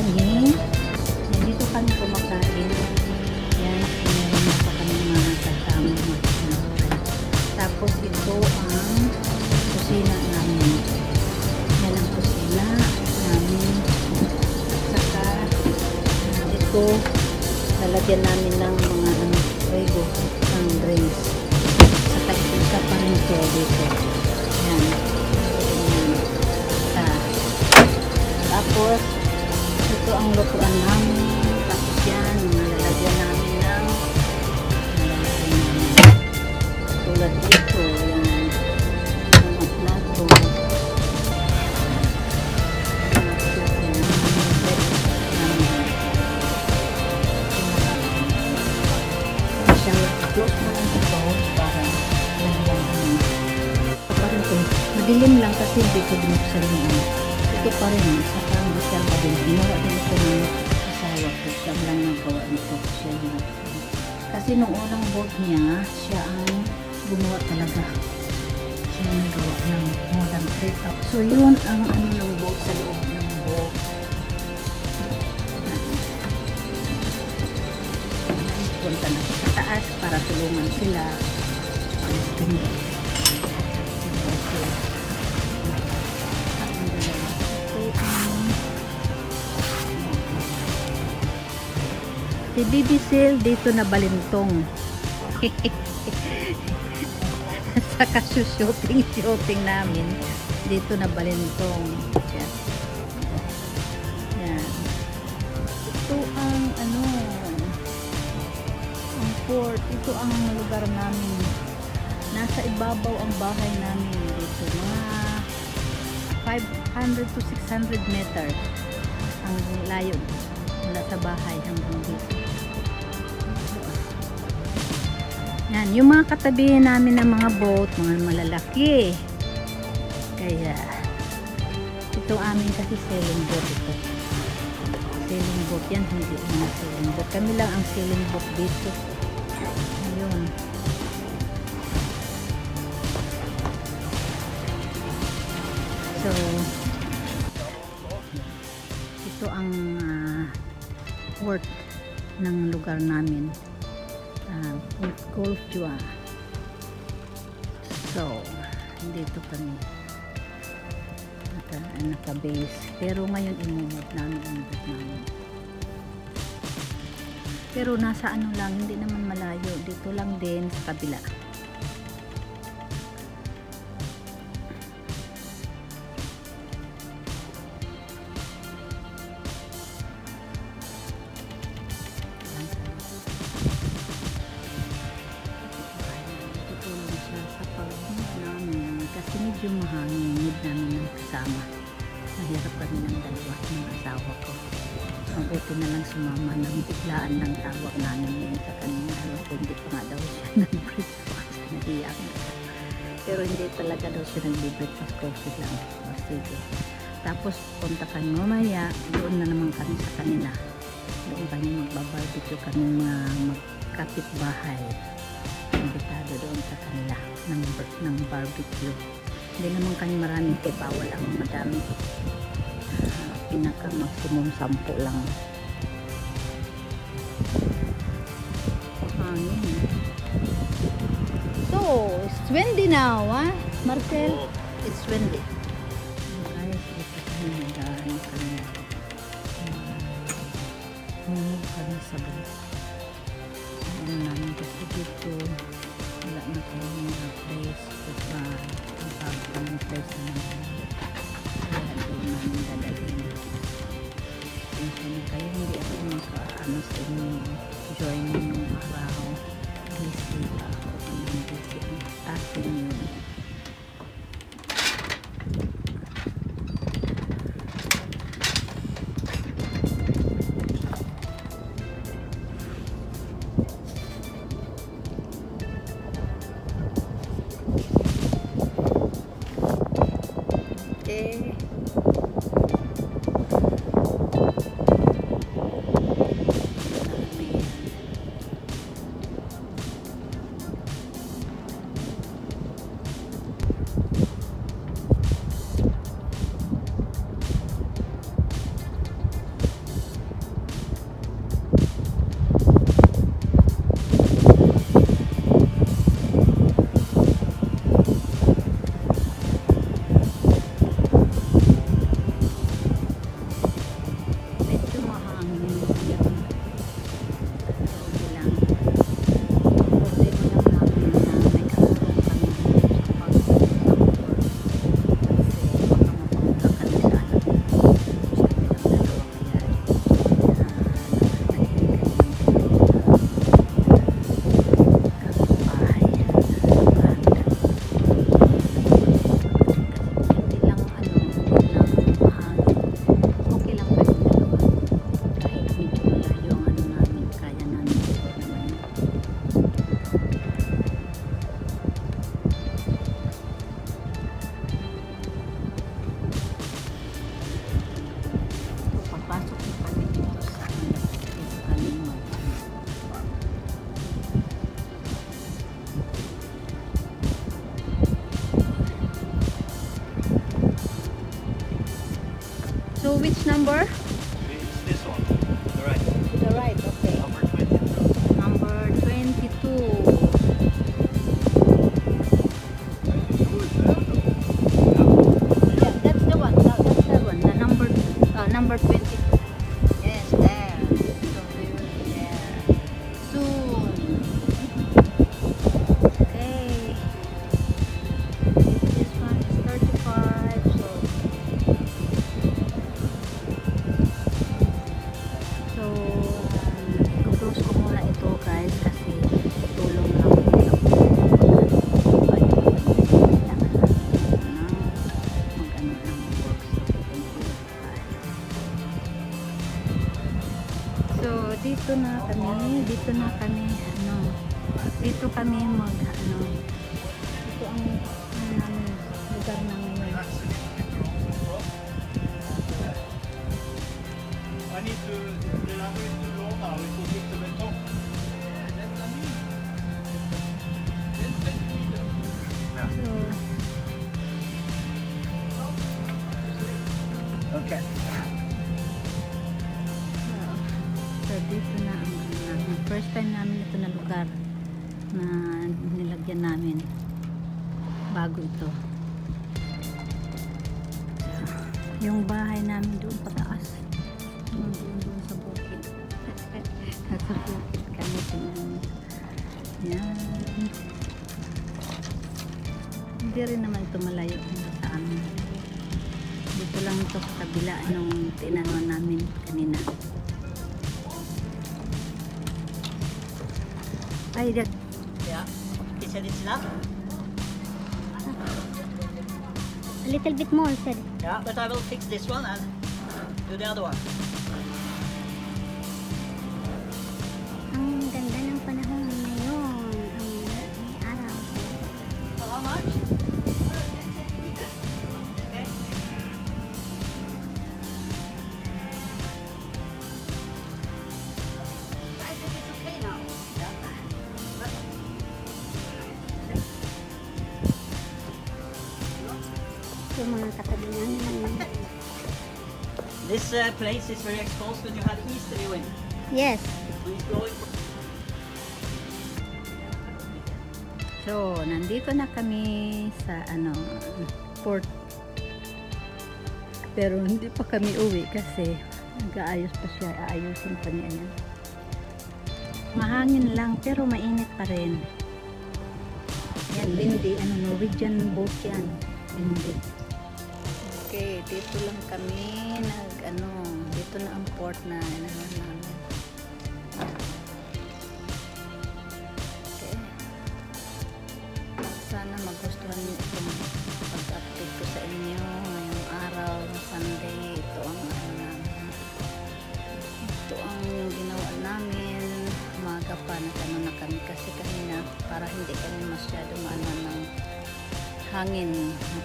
morning. Dito kami kumakain. Yan, meron na pa kami mga kasama. Tapos ito ang kusina namin. Yan ang kusina namin. At saka ito, lalagyan namin ng mga rego ng drinks. Saka isa pa rin ito dito. Yan. Tapos ito ang lutuan namin. Tapos yan, lalagyan namin ng tulad dito. Yan. Mga plato. Close mo lang ito para madilim lang kasi hindi ko binuksan yung ito pa rin, sa kami siya pa din. Ginawa din ito ng asawa ko. Siya lang nagawa nito. Siya lang. Kasi nung unang boat niya, siya ang gumawa talaga. Siya ang nagawa ng more than 3,000. So yun ang ano ng boat sa loob ng boat. Punta na sa taas para tulungan sila. Alis kami. Si Bibi Sil dito na balintong. Saka shooting namin dito na balintong. Yan. Ito ang ano, ang port. Ito ang lugar namin. Nasa ibabaw ang bahay namin dito. Mga 500 to 600 meter ang layo mula sa bahay hanggang dito. Yan, yung mga katabi namin ng mga boat, mga malalaki. Kaya ito amin kasi sailing boat ito. Sailing boat yan, hindi mga sailing boat. Kami lang ang sailing boat dito. Ayun. So ito ang port ng lugar namin. Golf Jua. So dito kami naka-base, pero ngayon imumove namin ang boat namin. Pero nasa ano lang, hindi naman malayo, dito lang din sa kabila. Kasi medyo mahangin, need namin ng kasama. Nahirap kami ng dalawa ng asawa ko. Mabuti na lang sumama ng biglaan ng tawag namin sa kanina. Hindi pa nga daw siya nag-breakfast. Nahiyak na. Pero hindi talaga daw siya nag-breakfast. Coffee lang. O sige. Tapos punta kami mamaya. Doon na naman kami sa kanila. Doon kami magbabarbecue kami mga magkapit bahay. Imbitado doon sa kanila ng barbecue. Hindi naman kami maraming kay bawal ang madami. Pinaka maximum 10 lang. Hangin. So, it's windy now, huh? Marcel? It's windy. Guys, ito kami nagdaan kami. Kami sa bus. Ano namin kasi dito wala na kami mga place ang place na kaya doon namin dadalhin. Kung na kayo hindi ako makaano sa inyo join yung araw busy ako yung busy ang atin yun. So which number? It's this one. The right. To the right, okay. Number 22. Number 22. Yeah, that's the one. That's the one. The number 22. Yes, there. So we will be there soon. Okay. This one is 35. Close ko muna ito guys kasi tulong lang hindi ako mag-ano lang work so dito na kami dito kami mag ano ito ang lugar namin I need to elaborate too long now. It will get to the top. so Okay. So, dito na ang ano namin. First time namin ito na lugar na nilagyan namin bago ito. So, yung bahay namin doon pataas. Doon sa bukid. Nasa bukid kami tingnan. Yan. Hindi rin naman ito malayo sa amin. Dito lang ito sa kabila nung tinanong namin kanina. Ay, that. Yeah, he said it's enough. A little bit more, said. Yeah, but I will fix this one and do the other one. Ang ganda ng panahon ngayon. Ang araw. So how much? Okay. I think it's okay now. Yeah. Yung mga katabi namin. This place is very exposed when you have easterly wind. Yes. So it's blowing. So, nandito na kami sa port. Pero hindi pa kami uwi kasi nag-aayos pa siya. Aayusin pa niya yan. Mahangin lang pero mainit pa rin. Yan, Lindy. Norwegian boat yan. Lindy. Okay, dito lang kami dito na ang port na namin. Okay. Sana magustuhan niyo itong pag-update ko sa inyo ngayong araw ng Sunday. Ito ang ginawa namin. Umaga pa na kami kasi kanina para hindi kami masyado ng hangin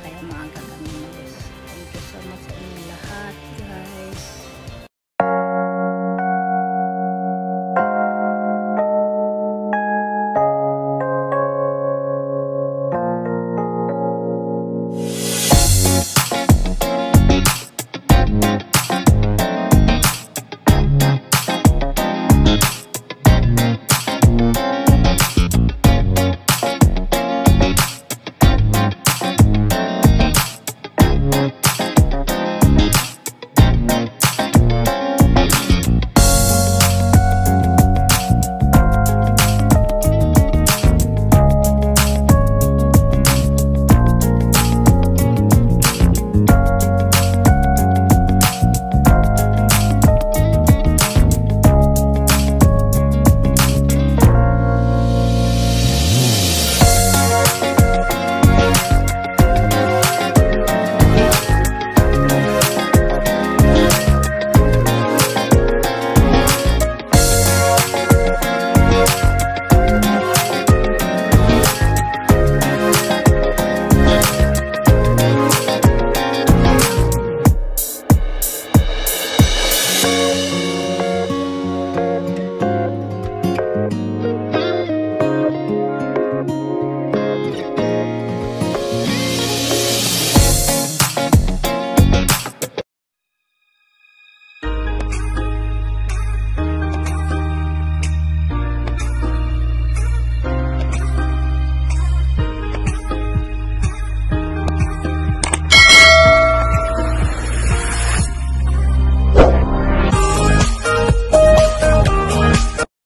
kaya maaga kami malis. Thank you so much sa inyo lahat guys.